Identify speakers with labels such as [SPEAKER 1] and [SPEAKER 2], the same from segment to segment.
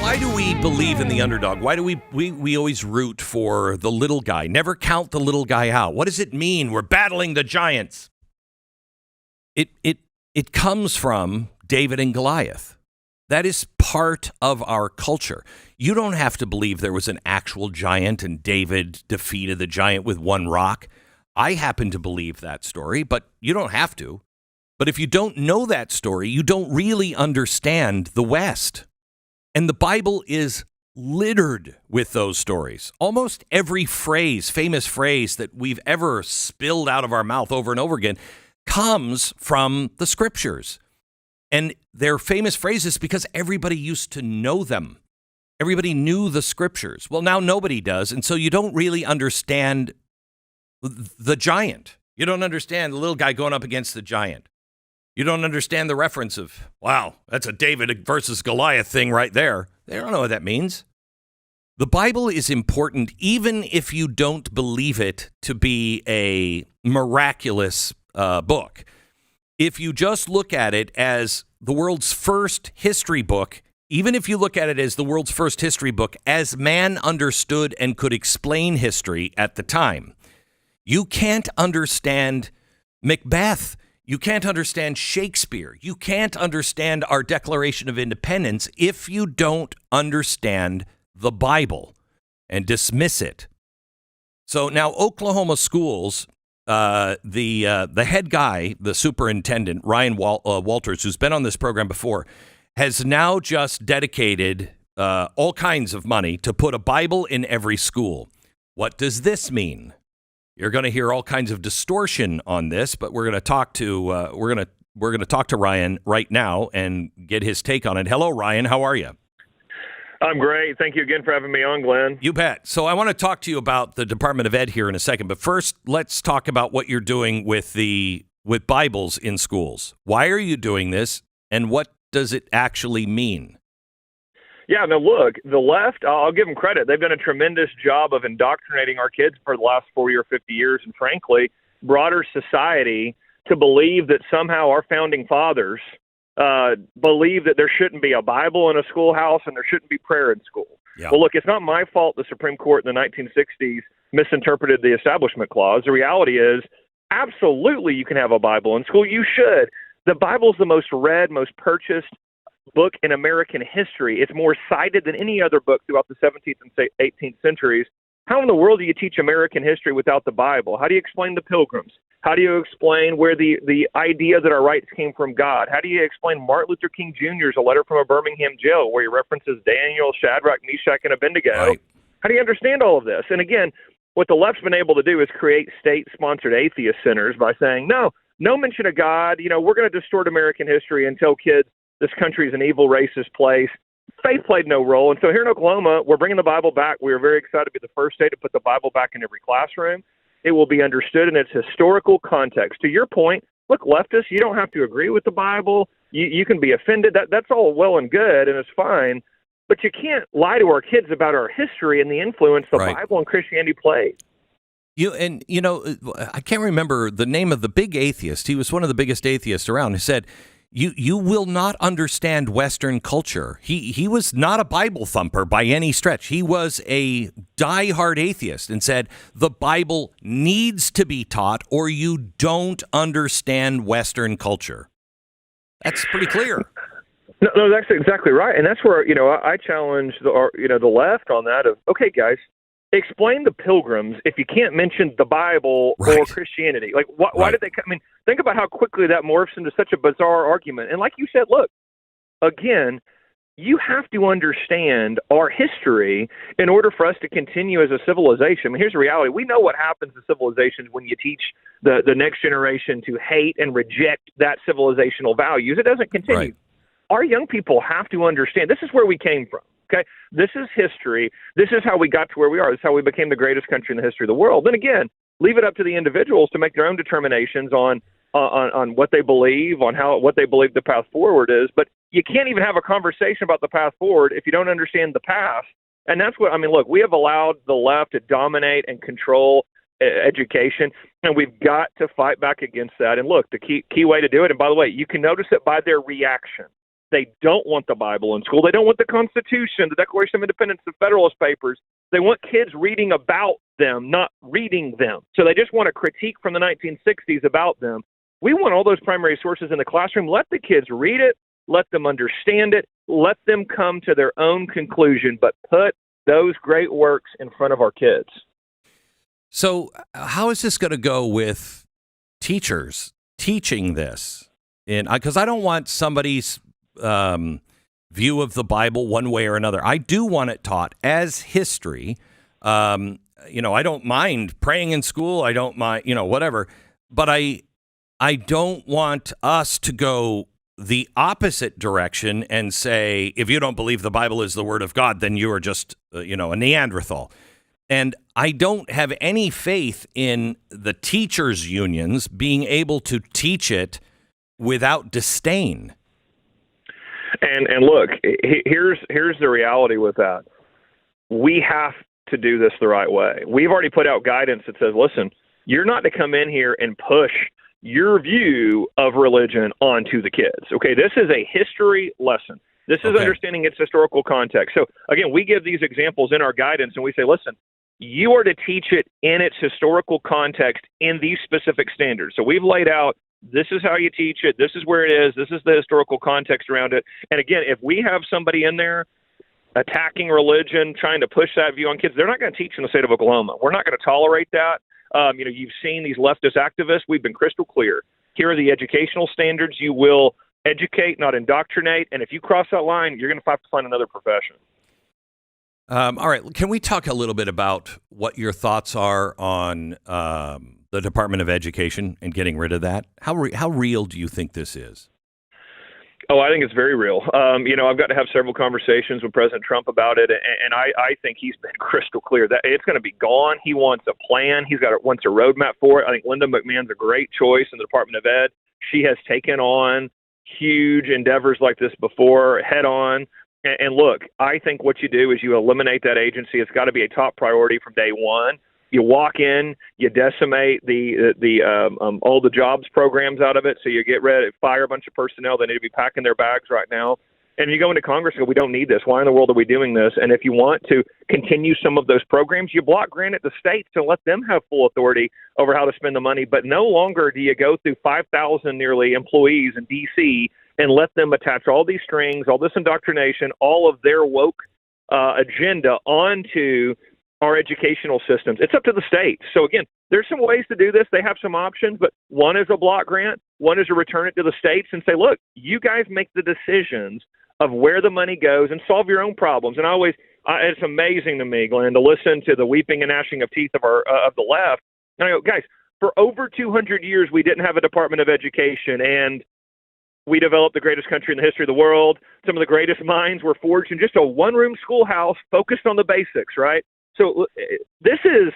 [SPEAKER 1] Why do we believe in the underdog? Why do we always root for the little guy? Never count the little guy out. What does it mean? We're battling the giants. It comes from David and Goliath. That is part of our culture. You don't have to believe there was an actual giant and David defeated the giant with one rock. I happen to believe that story, but you don't have to. But if you don't know that story, you don't really understand the West. And the Bible is littered with those stories. Almost every phrase, famous phrase that we've ever spilled out of our mouth over and over again comes from the scriptures. And they're famous phrases because everybody used to know them. Everybody knew the scriptures. Well, now nobody does. And so you don't really understand the giant. You don't understand the little guy going up against the giant. You don't understand the reference of, wow, that's a David versus Goliath thing right there. They don't know what that means. The Bible is important even if you don't believe it to be a miraculous book. If you just look at it as the world's first history book, even if you look at it as the world's first history book, as man understood and could explain history at the time, you can't understand Macbeth. You can't understand Shakespeare. You can't understand our Declaration of Independence if you don't understand the Bible and dismiss it. So now Oklahoma schools, the head guy, the superintendent, Ryan Walters, who's been on this program before, has now just dedicated all kinds of money to put a Bible in every school. What does this mean? You're going to hear all kinds of distortion on this, but we're going to talk to we're going to talk to Ryan right now and get his take on it. Hello, Ryan. How are you?
[SPEAKER 2] I'm great. Thank you again for having me on, Glenn.
[SPEAKER 1] You bet. So I want to talk to you about the Department of Ed here in a second, but first, let's talk about what you're doing with Bibles in schools. Why are you doing this, and what does it actually mean?
[SPEAKER 2] Yeah, no, look, the left, I'll give them credit. They've done a tremendous job of indoctrinating our kids for the last 40 or 50 years, and frankly, broader society to believe that somehow our founding fathers believe that there shouldn't be a Bible in a schoolhouse and there shouldn't be prayer in school. Yeah. Well, look, it's not my fault the Supreme Court in the 1960s misinterpreted the Establishment Clause. The reality is, absolutely, you can have a Bible in school. You should. The Bible's the most read, most purchased book in American history. It's more cited than any other book throughout the 17th and 18th centuries. How in the world do you teach American history without the Bible? How do you explain the Pilgrims? How do you explain where the idea that our rights came from God? How do you explain Martin Luther King Jr.'s A Letter from a Birmingham Jail where he references Daniel, Shadrach, Meshach, and Abednego? Right. How do you understand all of this? And again, what the left's been able to do is create state-sponsored atheist centers by saying, no mention of God. We're going to distort American history and tell kids this country is an evil, racist place. Faith played no role. And so here in Oklahoma, we're bringing the Bible back. We are very excited to be the first state to put the Bible back in every classroom. It will be understood in its historical context. To your point, look, leftists, you don't have to agree with the Bible. You can be offended. That's all well and good, and it's fine. But you can't lie to our kids about our history and the influence the
[SPEAKER 1] right.
[SPEAKER 2] Bible and Christianity played.
[SPEAKER 1] I can't remember the name of the big atheist. He was one of the biggest atheists around who said, You will not understand Western culture. He was not a Bible thumper by any stretch. He was a diehard atheist and said the Bible needs to be taught or you don't understand Western culture. That's pretty clear.
[SPEAKER 2] No, that's exactly right. And that's where, I challenge the left on that of, okay, guys, explain the Pilgrims if you can't mention the Bible
[SPEAKER 1] right.
[SPEAKER 2] or Christianity. Like, why did they come? I mean, think about how quickly that morphs into such a bizarre argument. And like you said, look, again, you have to understand our history in order for us to continue as a civilization. I mean, here's the reality. We know what happens to civilizations when you teach the next generation to hate and reject that civilizational values. It doesn't continue.
[SPEAKER 1] Right.
[SPEAKER 2] Our young people have to understand this is where we came from. Okay, this is history. This is how we got to where we are. This is how we became the greatest country in the history of the world. Then again, leave it up to the individuals to make their own determinations on what they believe, on what they believe the path forward is. But you can't even have a conversation about the path forward if you don't understand the past. And that's what I mean. Look, we have allowed the left to dominate and control education, and we've got to fight back against that. And look, the key way to do it. And by the way, you can notice it by their reaction. They don't want the Bible in school. They don't want the Constitution, the Declaration of Independence, the Federalist Papers. They want kids reading about them, not reading them. So they just want a critique from the 1960s about them. We want all those primary sources in the classroom. Let the kids read it. Let them understand it. Let them come to their own conclusion, but put those great works in front of our kids.
[SPEAKER 1] So how is this going to go with teachers teaching this? Because I don't want somebody's view of the Bible one way or another. I do want it taught as history. I don't mind praying in school. I don't mind, whatever. But I don't want us to go the opposite direction and say, if you don't believe the Bible is the word of God, then you are just, a Neanderthal. And I don't have any faith in the teachers' unions being able to teach it without disdain.
[SPEAKER 2] And look, here's the reality with that. We have to do this the right way. We've already put out guidance that says, listen, you're not to come in here and push your view of religion onto the kids. Okay, this is a history lesson. This is understanding its historical context. So again, we give these examples in our guidance and we say, listen, you are to teach it in its historical context in these specific standards. So we've laid out, this is how you teach it. This is where it is. This is the historical context around it. And again, if we have somebody in there attacking religion, trying to push that view on kids, they're not going to teach in the state of Oklahoma. We're not going to tolerate that. You've seen these leftist activists. We've been crystal clear. Here are the educational standards. You will educate, not indoctrinate. And if you cross that line, you're going to have to find another profession.
[SPEAKER 1] All right. Can we talk a little bit about what your thoughts are on the Department of Education and getting rid of that? How real do you think this is?
[SPEAKER 2] Oh, I think it's very real. I've got to have several conversations with President Trump about it, and I think he's been crystal clear that it's going to be gone. He wants a plan. Wants a roadmap for it. I think Linda McMahon's a great choice in the Department of Ed. She has taken on huge endeavors like this before, head on. And look, I think what you do is you eliminate that agency. It's got to be a top priority from day one. You walk in, you decimate all the jobs programs out of it. So you get rid, fire a bunch of personnel. They need to be packing their bags right now. And you go into Congress and go, we don't need this. Why in the world are we doing this? And if you want to continue some of those programs, you block grant it to states and let them have full authority over how to spend the money. But no longer do you go through 5,000 nearly employees in D.C. and let them attach all these strings, all this indoctrination, all of their woke agenda onto our educational systems. It's up to the states. So again, there's some ways to do this. They have some options, but one is a block grant. One is to return it to the states and say, look, you guys make the decisions of where the money goes and solve your own problems. And it's amazing to me, Glenn, to listen to the weeping and gnashing of teeth of the left. And I go, guys, for over 200 years, we didn't have a Department of Education, and we developed the greatest country in the history of the world. Some of the greatest minds were forged in just a one-room schoolhouse focused on the basics, right? So this is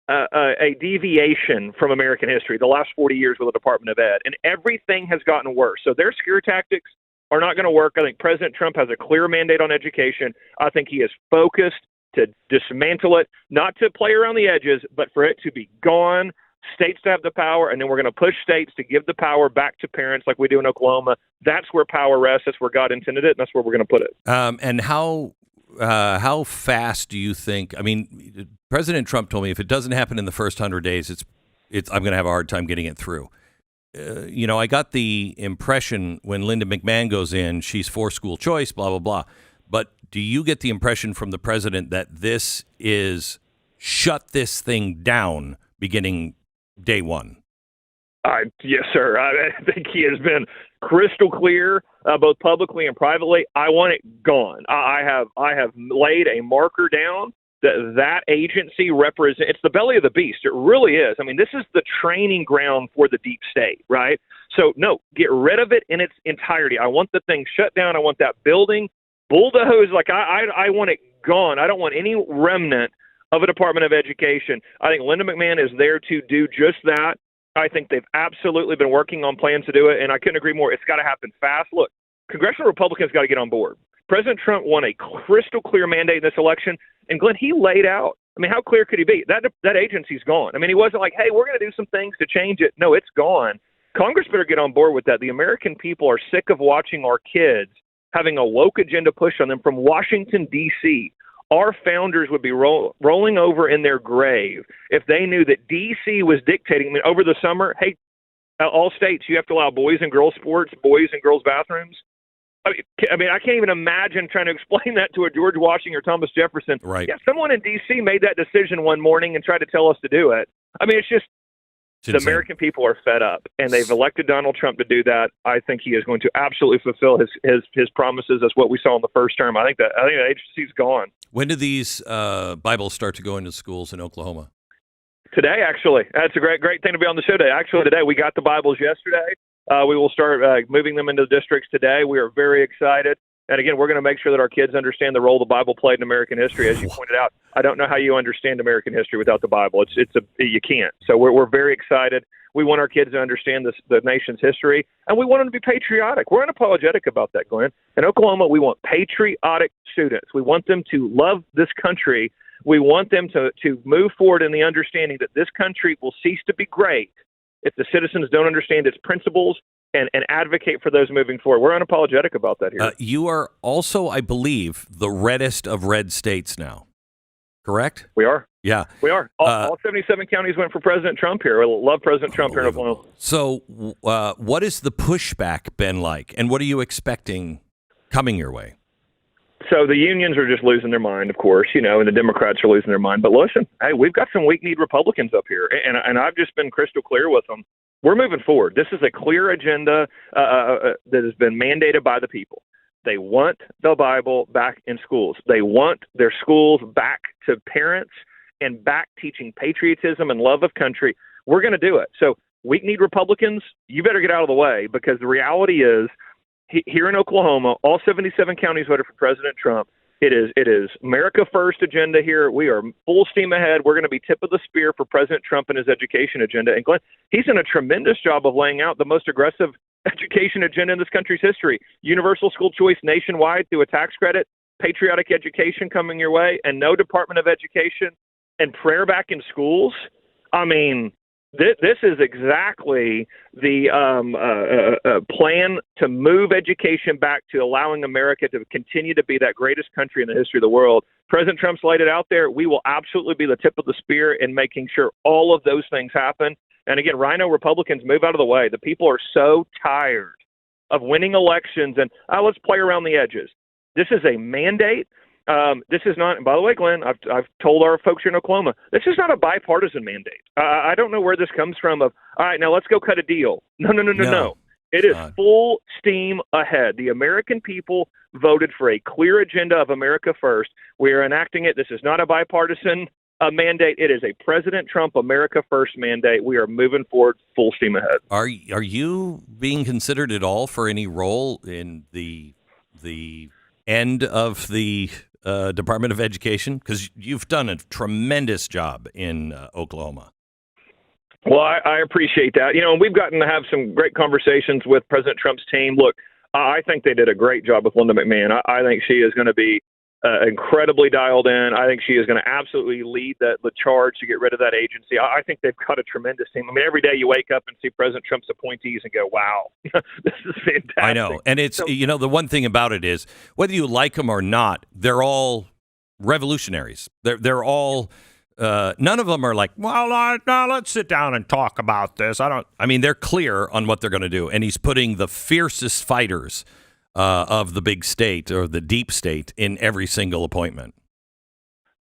[SPEAKER 2] a deviation from American history, the last 40 years with the Department of Ed, and everything has gotten worse. So their scare tactics are not going to work. I think President Trump has a clear mandate on education. I think he is focused to dismantle it, not to play around the edges, but for it to be gone, states to have the power, and then we're going to push states to give the power back to parents like we do in Oklahoma. That's where power rests. That's where God intended it, and that's where we're going to put it.
[SPEAKER 1] And how fast do you think? I mean, President Trump told me if it doesn't happen in the first 100 days, I'm going to have a hard time getting it through. I got the impression when Linda McMahon goes in, she's for school choice, blah, blah, blah. But do you get the impression from the president that this is shut this thing down beginning day one?
[SPEAKER 2] Yes, sir. I think he has been crystal clear, both publicly and privately. I want it gone. I have laid a marker down that agency represents. It's the belly of the beast. It really is. I mean, this is the training ground for the deep state, right? So no, get rid of it in its entirety. I want the thing shut down. I want that building bulldozed. Like I want it gone. I don't want any remnant of a Department of Education. I think Linda McMahon is there to do just that. I think they've absolutely been working on plans to do it, and I couldn't agree more. It's got to happen fast. Look, congressional Republicans got to get on board. President Trump won a crystal clear mandate in this election, and Glenn, he laid out. I mean, how clear could he be? That agency's gone. I mean, he wasn't like, hey, we're going to do some things to change it. No, it's gone. Congress better get on board with that. The American people are sick of watching our kids having a woke agenda pushed on them from Washington, D.C. Our founders would be rolling over in their grave if they knew that D.C. was dictating. I mean, over the summer, hey, all states, you have to allow boys and girls sports, boys and girls bathrooms. I mean, I can't even imagine trying to explain that to a George Washington or Thomas Jefferson.
[SPEAKER 1] Right.
[SPEAKER 2] Yeah, someone in D.C. made that decision one morning and tried to tell us to do it. I mean, it's just the American people are fed up, and they've elected Donald Trump to do that. I think he is going to absolutely fulfill his promises as what we saw in the first term. I think the agency's gone.
[SPEAKER 1] When do these Bibles start to go into schools in Oklahoma?
[SPEAKER 2] Today, actually. That's a great thing to be on the show today. Actually, today we got the Bibles yesterday. We will start moving them into the districts today. We are very excited. And again, we're going to make sure that our kids understand the role the Bible played in American history. As you pointed out, I don't know how you understand American history without the Bible. You can't. So we're very excited. We want our kids to understand the nation's history, and we want them to be patriotic. We're unapologetic about that, Glenn. In Oklahoma, we want patriotic students. We want them to love this country. We want them to move forward in the understanding that this country will cease to be great if the citizens don't understand its principles and advocate for those moving forward. We're unapologetic about that here.
[SPEAKER 1] You are also, I believe, the reddest of red states now, correct?
[SPEAKER 2] We are.
[SPEAKER 1] Yeah.
[SPEAKER 2] We are. All 77 counties went for President Trump here. I love President Trump here in Oklahoma.
[SPEAKER 1] So what has the pushback been like, and what are you expecting coming your way?
[SPEAKER 2] So the unions are just losing their mind, of course, and the Democrats are losing their mind. But listen, hey, we've got some weak-kneed Republicans up here, and I've just been crystal clear with them. We're moving forward. This is a clear agenda that has been mandated by the people. They want the Bible back in schools. They want their schools back to parents and back teaching patriotism and love of country. We're going to do it. So weak-kneed Republicans, you better get out of the way, because the reality is, here in Oklahoma, all 77 counties voted for President Trump. It is America First agenda here. We are full steam ahead. We're going to be tip of the spear for President Trump and his education agenda. And Glenn, he's done a tremendous job of laying out the most aggressive education agenda in this country's history. Universal school choice nationwide through a tax credit, patriotic education coming your way, and no Department of Education, and prayer back in schools. I mean, this is exactly the plan to move education back to allowing America to continue to be that greatest country in the history of the world. President Trump's laid it out there. We will absolutely be the tip of the spear in making sure all of those things happen. And again, Rhino Republicans, move out of the way. The people are so tired of winning elections and let's play around the edges. This is a mandate. This is not, and by the way, Glenn, I've told our folks here in Oklahoma, this is not a bipartisan mandate. I don't know where this comes from of, all right, now let's go cut a deal. No. It is full steam ahead. The American people voted for a clear agenda of America First. We are enacting it. This is not a bipartisan mandate. It is a President Trump America First mandate. We are moving forward full steam ahead.
[SPEAKER 1] Are you being considered at all for any role in the end of the Department of Education? Because you've done a tremendous job in Oklahoma.
[SPEAKER 2] Well, I appreciate that. And we've gotten to have some great conversations with President Trump's team. Look, I think they did a great job with Linda McMahon. I think she is going to be incredibly dialed in. I think she is going to absolutely lead the charge to get rid of that agency. I think they've got a tremendous team. I mean, every day you wake up and see President Trump's appointees and go, wow, this is fantastic.
[SPEAKER 1] I know. And it's, the one thing about it is, whether you like them or not, they're all revolutionaries. They're all, none of them are like, well, now let's sit down and talk about this. They're clear on what they're going to do. And he's putting the fiercest fighters of the big state or the deep state in every single appointment.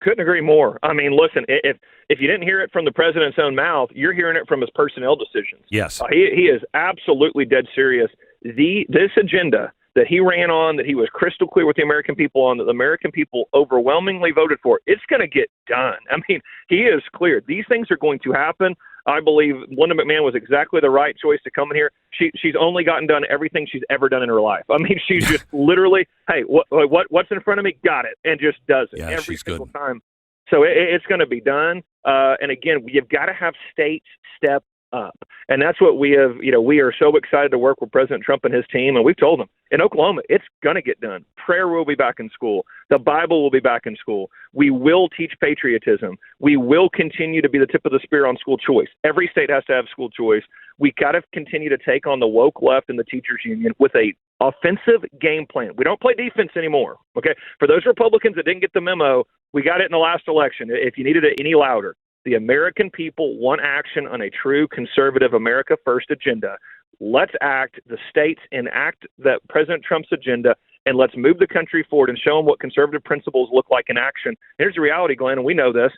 [SPEAKER 2] Couldn't agree more. I mean, listen, if you didn't hear it from the president's own mouth, you're hearing it from his personnel decisions.
[SPEAKER 1] Yes.
[SPEAKER 2] He is absolutely dead serious. This agenda that he ran on, that he was crystal clear with the American people on, that the American people overwhelmingly voted for, it's going to get done. I mean, he is clear. These things are going to happen. I believe Linda McMahon was exactly the right choice to come in here. She's only gotten done everything she's ever done in her life. I mean, she's just literally, hey, what's in front of me? Got it. And just does it every single time. So it's going to be done. And again, you've got to have states step up. And that's what we have. We are so excited to work with President Trump and his team. And we've told them in Oklahoma, it's going to get done. Prayer will be back in school. The Bible will be back in school. We will teach patriotism. We will continue to be the tip of the spear on school choice. Every state has to have school choice. We got to continue to take on the woke left and the teachers union with a offensive game plan. We don't play defense anymore. Okay. For those Republicans that didn't get the memo, we got it in the last election. If you needed it any louder, the American people want action on a true conservative America First agenda. Let's act. The states enact that President Trump's agenda, and let's move the country forward and show them what conservative principles look like in action. Here's the reality, Glenn, and we know this.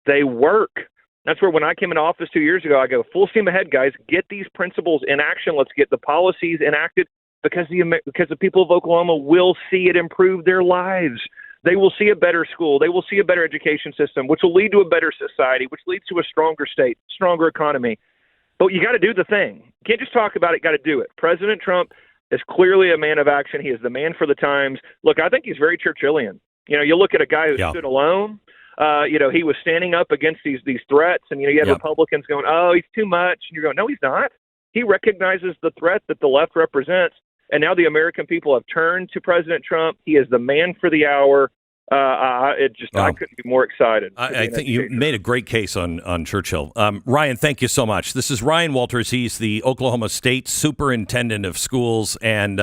[SPEAKER 2] They work. That's where when I came into office 2 years ago, I go, full steam ahead, guys. Get these principles in action. Let's get the policies enacted because the people of Oklahoma will see it improve their lives. They will see a better school. They will see a better education system, which will lead to a better society, which leads to a stronger state, stronger economy. But you got to do the thing. You can't just talk about it, got to do it. President Trump is clearly a man of action. He is the man for the times. Look, I think he's very Churchillian. You know, you look at a guy who stood alone. He was standing up against these threats, and you have Republicans going, "Oh, he's too much," and you're going, "No, he's not." He recognizes the threat that the left represents, and now the American people have turned to President Trump. He is the man for the hour. I couldn't be more excited.
[SPEAKER 1] I think you made a great case on Churchill. Ryan, thank you so much. This is Ryan Walters. He's the Oklahoma State Superintendent of Schools, and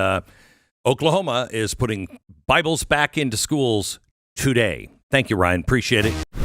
[SPEAKER 1] Oklahoma is putting Bibles back into schools today. Thank you, Ryan. Appreciate it.